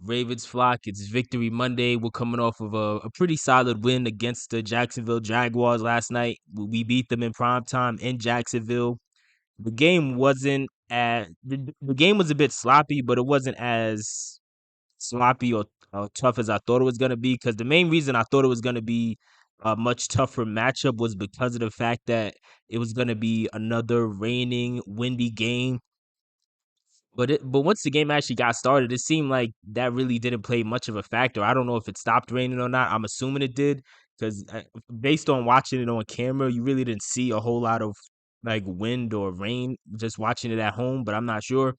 Ravens flock. It's Victory Monday. We're coming off of a pretty solid win against the Jacksonville Jaguars last night. We beat them in prime time in Jacksonville. The game wasn't as the game was a bit sloppy, but it wasn't as sloppy or tough as I thought it was gonna be. Because the main reason I thought it was gonna be a much tougher matchup was because of the fact that it was gonna be another raining, windy game. But once the game actually got started, it seemed like that really didn't play much of a factor. I don't know if it stopped raining or not. I'm assuming it did because based on watching it on camera, you really didn't see a whole lot of like wind or rain just watching it at home. But I'm not sure.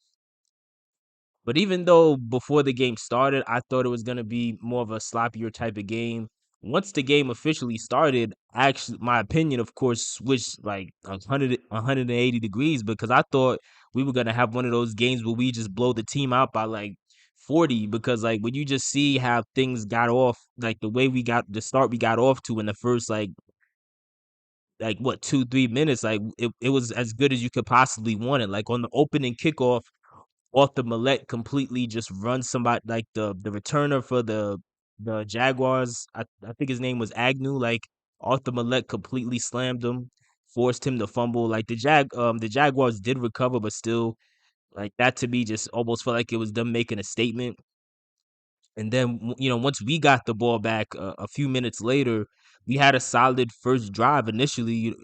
But even though before the game started, I thought it was gonna be more of a sloppier type of game. Once the game officially started, actually, my opinion, of course, switched like 180 degrees because I thought we were gonna have one of those games where we just blow the team out by like 40. Because like when you just see how things got off, like the way we got the start we got off to in the first like what 2 3 minutes, like it was as good as you could possibly want it. Like on the opening kickoff, Arthur Millette completely just runs somebody like the returner for the Jaguars. I think his name was Agnew. Like Arthur Millette completely slammed him, forced him to fumble. Like the Jaguars did recover, but still like that to me just almost felt like it was them making a statement. And then, once we got the ball back a few minutes later, we had a solid first drive. Initially,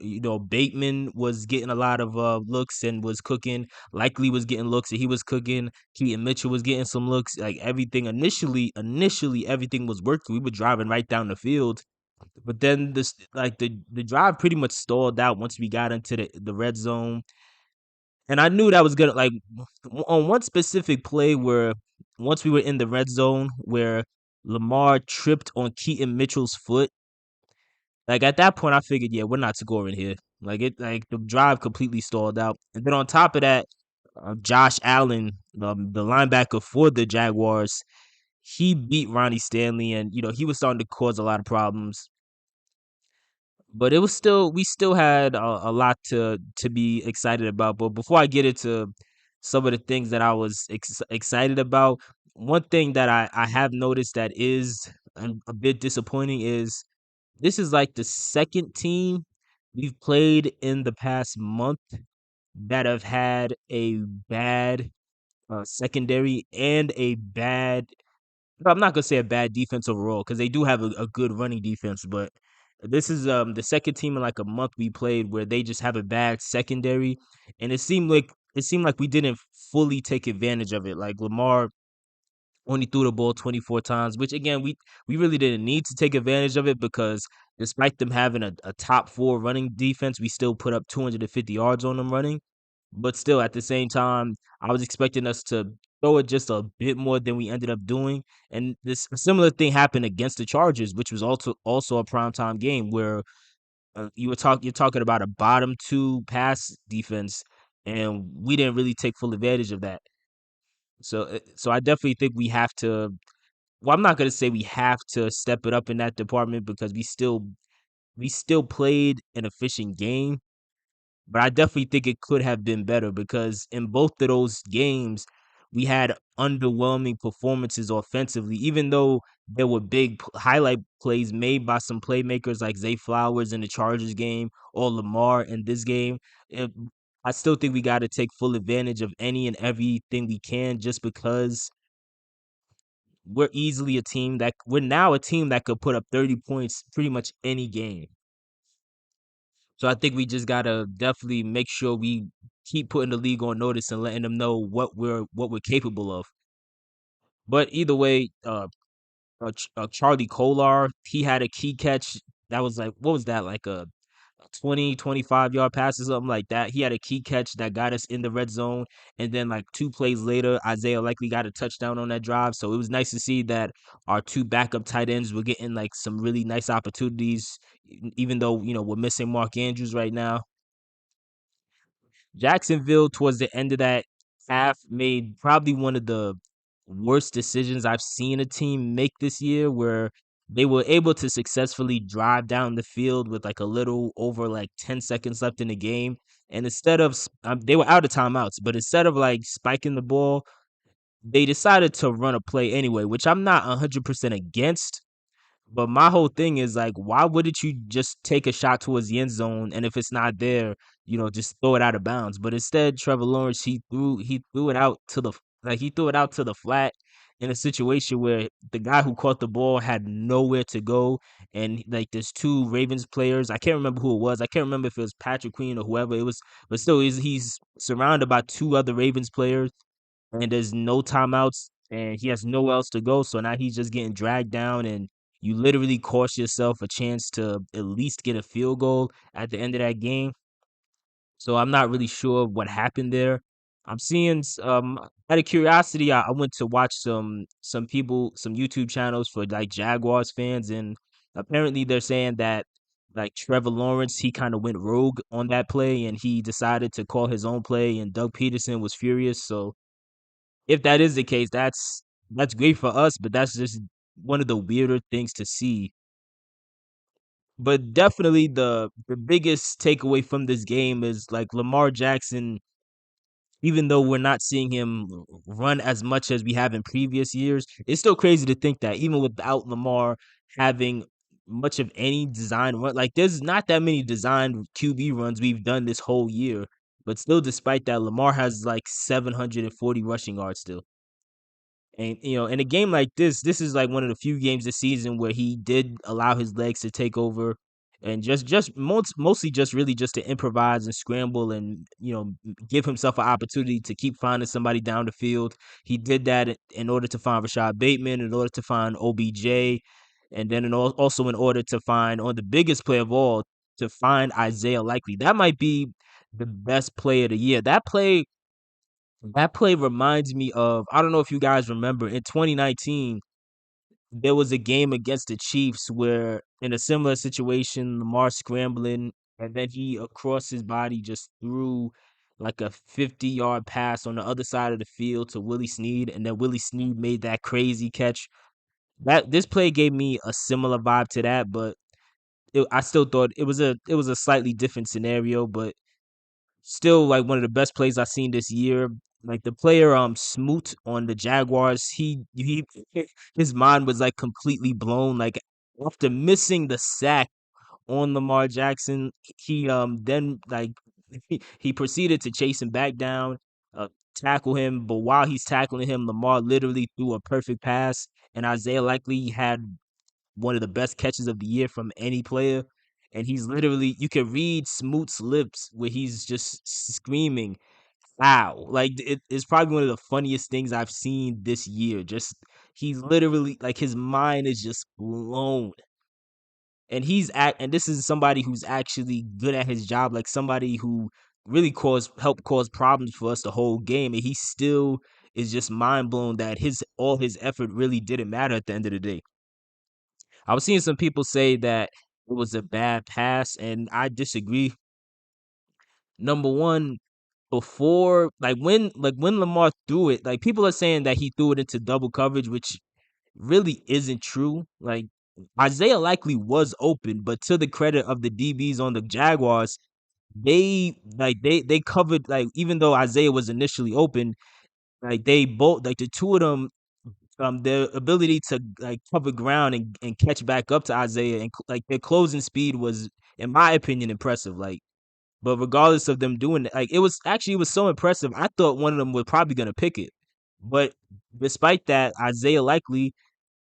Bateman was getting a lot of looks and was cooking. Likely was getting looks and he was cooking. Keaton Mitchell was getting some looks. Like everything initially everything was working. We were driving right down the field. But then the drive pretty much stalled out once we got into the red zone. And I knew that was gonna like on one specific play where once we were in the red zone where Lamar tripped on Keaton Mitchell's foot. Like at that point, I figured, yeah, we're not scoring here. Like the drive completely stalled out. And then on top of that, Josh Allen, the linebacker for the Jaguars, he beat Ronnie Stanley, and he was starting to cause a lot of problems. But it was still we still had a lot to be excited about. But before I get into some of the things that I was excited about, one thing that I have noticed that is a bit disappointing is this is like the second team we've played in the past month that have had a bad secondary and a bad, I'm not gonna say a bad defense overall because they do have a good running defense, but this is the second team in like a month we played where they just have a bad secondary, and it seemed like we didn't fully take advantage of it. Like Lamar only threw the ball 24 times, which again we really didn't need to take advantage of it because despite them having a top four running defense, we still put up 250 yards on them running. But still, at the same time, I was expecting us to throw it just a bit more than we ended up doing. And this a similar thing happened against the Chargers, which was also a primetime game where you're talking about a bottom two pass defense, and we didn't really take full advantage of that. So I definitely think we have to. Well, I'm not gonna say we have to step it up in that department because we still played an efficient game, but I definitely think it could have been better because in both of those games, we had underwhelming performances offensively, even though there were big highlight plays made by some playmakers like Zay Flowers in the Chargers game or Lamar in this game. it- I still think we got to take full advantage of any and everything we can just because we're now a team that could put up 30 points pretty much any game. So I think we just gotta definitely make sure we keep putting the league on notice and letting them know what we're capable of. But either way, Charlie Kolar, he had a key catch that was like what was that like a 20 25 yard pass or something like that. He had a key catch that got us in the red zone, and then like 2 plays later, Isaiah likely got a touchdown on that drive. So it was nice to see that our two backup tight ends were getting like some really nice opportunities, even though we're missing Mark Andrews right now. Jacksonville, towards the end of that half, made probably one of the worst decisions I've seen a team make this year, where they were able to successfully drive down the field with like a little over like 10 seconds left in the game. And instead of, they were out of timeouts, but instead of like spiking the ball, they decided to run a play anyway, which I'm not 100% against. But my whole thing is like, why wouldn't you just take a shot towards the end zone, and if it's not there, just throw it out of bounds? But instead, Trevor Lawrence he threw it out to the he threw it out to the flat in a situation where the guy who caught the ball had nowhere to go, and like there's two Ravens players. I can't remember who it was. I can't remember if it was Patrick Queen or whoever it was, but still, he's surrounded by two other Ravens players and there's no timeouts and he has nowhere else to go. So now he's just getting dragged down and you literally cost yourself a chance to at least get a field goal at the end of that game. So I'm not really sure what happened there. I'm seeing out of curiosity, I went to watch some people, some YouTube channels for like Jaguars fans, and apparently they're saying that like Trevor Lawrence, he kind of went rogue on that play and he decided to call his own play and Doug Peterson was furious. So if that is the case, that's great for us, but that's just one of the weirder things to see. But definitely the biggest takeaway from this game is like Lamar Jackson, even though we're not seeing him run as much as we have in previous years, it's still crazy to think that even without Lamar having much of any design run, like there's not that many designed QB runs we've done this whole year. But still, despite that, Lamar has like 740 rushing yards still. And in a game like this is like one of the few games this season where he did allow his legs to take over, and mostly just really just to improvise and scramble and give himself an opportunity to keep finding somebody down the field. He did that in order to find Rashad Bateman, in order to find OBJ, and then also in order to find on the biggest play of all to find Isaiah Likely. That might be the best play of the year. That play reminds me of, I don't know if you guys remember, in 2019 there was a game against the Chiefs where in a similar situation Lamar scrambling and then he across his body just threw like a 50-yard pass on the other side of the field to Willie Snead, and then Willie Snead made that crazy catch. That This play gave me a similar vibe to that, but I still thought it was a slightly different scenario, but still like one of the best plays I've seen this year. Like the player Smoot on the Jaguars, he his mind was like completely blown. Like after missing the sack on Lamar Jackson, he then like he proceeded to chase him back down, tackle him. But while he's tackling him, Lamar literally threw a perfect pass, and Isaiah Likely had one of the best catches of the year from any player. And he's literally, you can read Smoot's lips where he's just screaming, "Wow!" Like it's probably one of the funniest things I've seen this year. Just he's literally like his mind is just blown, and and this is somebody who's actually good at his job, like somebody who really helped cause problems for us the whole game, and he still is just mind blown that his all his effort really didn't matter at the end of the day. I was seeing some people say that it was a bad pass, and I disagree. Number one, before when Lamar threw it, like people are saying that he threw it into double coverage, which really isn't true. Like Isaiah Likely was open, but to the credit of the DBs on the Jaguars, they covered, like even though Isaiah was initially open, like they both, like the two of them, their ability to like cover ground and catch back up to Isaiah, and like their closing speed was, in my opinion, impressive. Like, but regardless of them doing it, like it was so impressive. I thought one of them was probably gonna pick it, but despite that, Isaiah Likely,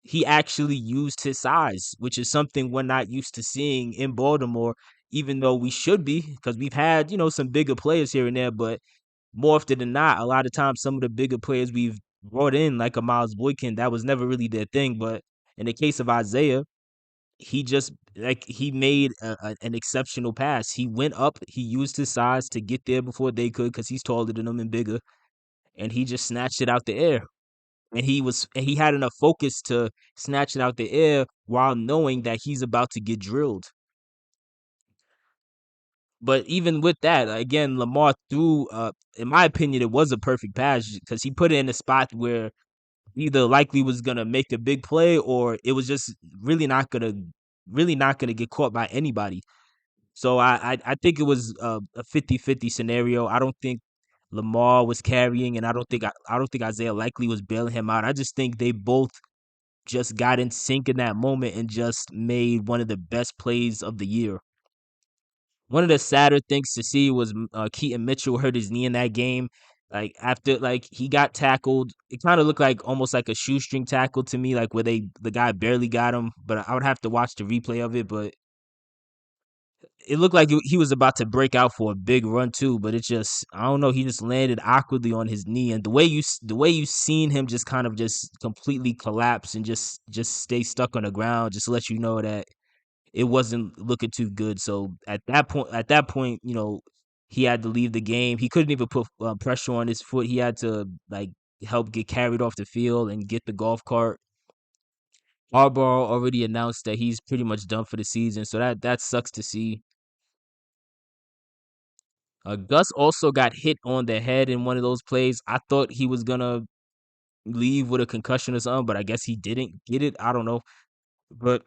he actually used his size, which is something we're not used to seeing in Baltimore. Even though we should be, because we've had some bigger players here and there, but more often than not, a lot of times some of the bigger players we've brought in, like a Miles Boykin, that was never really their thing. But in the case of Isaiah, he just like he made an exceptional pass. He went up, he used his size to get there before they could, because he's taller than them and bigger, and he just snatched it out the air. And he had enough focus to snatch it out the air while knowing that he's about to get drilled. But even with that, again, Lamar threw, in my opinion, it was a perfect pass because he put it in a spot where either Likely was gonna make a big play or it was just really not gonna get caught by anybody. So I think it was a 50-50 scenario. I don't think Lamar was carrying, and I don't think Isaiah Likely was bailing him out. I just think they both just got in sync in that moment and just made one of the best plays of the year. One of the sadder things to see was Keaton Mitchell hurt his knee in that game. Like after like he got tackled, it kind of looked like almost like a shoestring tackle to me, like where the guy barely got him. But I would have to watch the replay of it. But it looked like he was about to break out for a big run too. But it just I don't know. He just landed awkwardly on his knee, and the way you seen him just kind of just completely collapse and just stay stuck on the ground, just to let you know that it wasn't looking too good. So at that point, he had to leave the game. He couldn't even put pressure on his foot. He had to like help get carried off the field and get the golf cart. Harbaugh already announced that he's pretty much done for the season, so that sucks to see. Gus also got hit on the head in one of those plays. I thought he was gonna leave with a concussion or something, but I guess he didn't get it. I don't know, but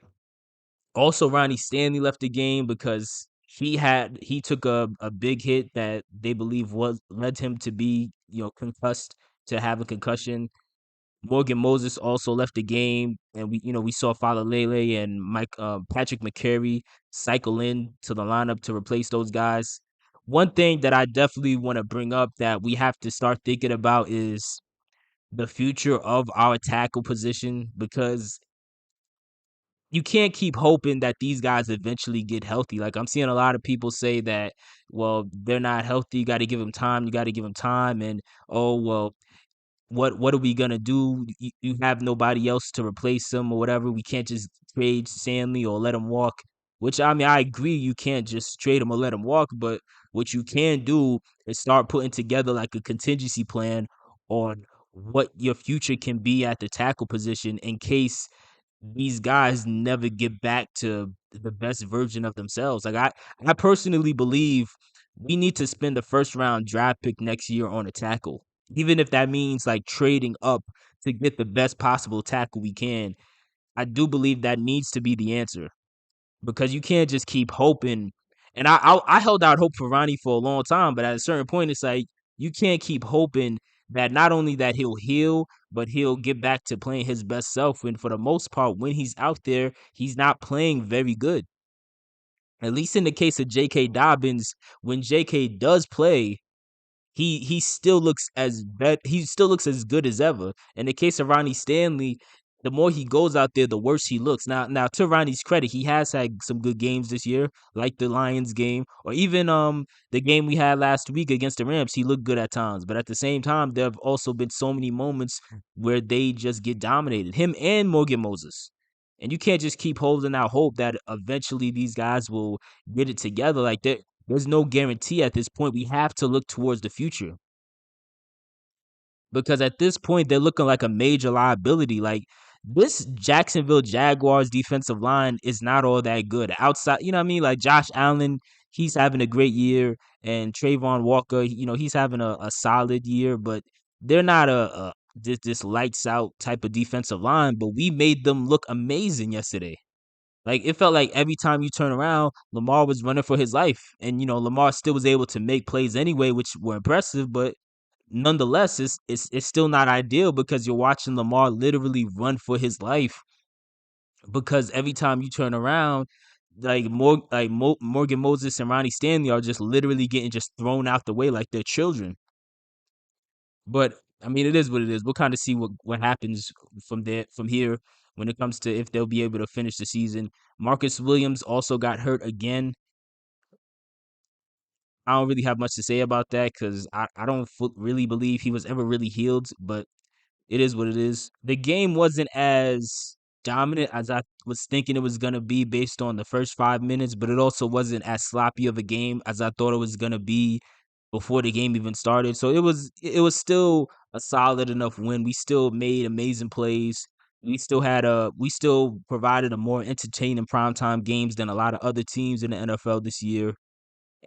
also, Ronnie Stanley left the game because he took a big hit that they believe was led him to be concussed, to have a concussion. Morgan Moses also left the game, and we saw Lele and Patrick McCary cycle in to the lineup to replace those guys. One thing that I definitely want to bring up that we have to start thinking about is the future of our tackle position, because you can't keep hoping that these guys eventually get healthy. Like I'm seeing a lot of people say that, well, they're not healthy. You got to give them time. You got to give them time. And oh well, what are we gonna do? You have nobody else to replace them or whatever. We can't just trade Stanley or let him walk. Which I mean, I agree. You can't just trade him or let him walk. But what you can do is start putting together like a contingency plan on what your future can be at the tackle position in case these guys never get back to the best version of themselves. Like I personally believe we need to spend the first round draft pick next year on a tackle, even if that means like trading up to get the best possible tackle we can. I do believe that needs to be the answer, because you can't just keep hoping. And I held out hope for Ronnie for a long time, but at a certain point, it's like you can't keep hoping that not only that he'll heal, but he'll get back to playing his best self. And for the most part, when he's out there, he's not playing very good. At least in the case of J.K. Dobbins, when J.K. does play, he still looks as good as ever. In the case of Ronnie Stanley, the more he goes out there, the worse he looks. Now to Ronnie's credit, he has had some good games this year, like the Lions game, or even the game we had last week against the Rams. He looked good at times, but at the same time, there have also been so many moments where they just get dominated. Him and Morgan Moses. And you can't just keep holding out hope that eventually these guys will get it together. Like that, there's no guarantee at this point. We have to look towards the future, because at this point they're looking like a major liability. Like this Jacksonville Jaguars defensive line is not all that good. Outside, you know what I mean? Like Josh Allen, he's having a great year, and Trayvon Walker, he's having a solid year, but they're not a this lights out type of defensive line. But we made them look amazing yesterday. Like it felt like every time you turn around, Lamar was running for his life, and Lamar still was able to make plays anyway, which were impressive. But nonetheless, it's still not ideal, because you're watching Lamar literally run for his life. Because every time you turn around, Morgan Moses and Ronnie Stanley are just literally getting just thrown out the way like they're children. But I mean, it is what it is. We'll kind of see what happens from here when it comes to if they'll be able to finish the season. Marcus Williams also got hurt again. I don't really have much to say about that, because I don't really believe he was ever really healed, but it is what it is. The game wasn't as dominant as I was thinking it was going to be based on the first 5 minutes, but it also wasn't as sloppy of a game as I thought it was going to be before the game even started. So it was still a solid enough win. We still made amazing plays. We still provided a more entertaining primetime games than a lot of other teams in the NFL this year.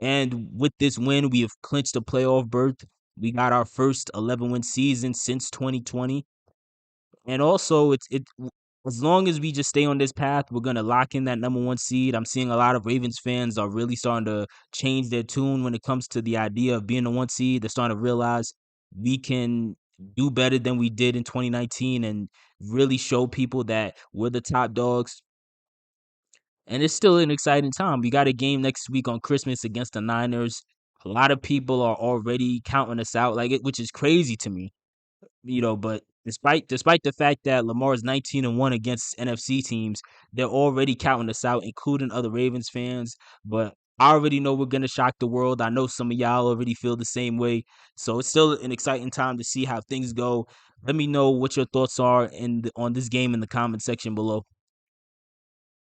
And with this win, we have clinched a playoff berth. We got our first 11-win season since 2020. And also, as long as we just stay on this path, we're gonna lock in that number one seed. I'm seeing a lot of Ravens fans are really starting to change their tune when it comes to the idea of being the one seed. They're starting to realize we can do better than we did in 2019 and really show people that we're the top dogs. And it's still an exciting time. We got a game next week on Christmas against the Niners. A lot of people are already counting us out, like it, which is crazy to me. But despite the fact that Lamar is 19-1 against NFC teams, they're already counting us out, including other Ravens fans. But I already know we're gonna shock the world. I know some of y'all already feel the same way. So it's still an exciting time to see how things go. Let me know what your thoughts are on this game in the comment section below.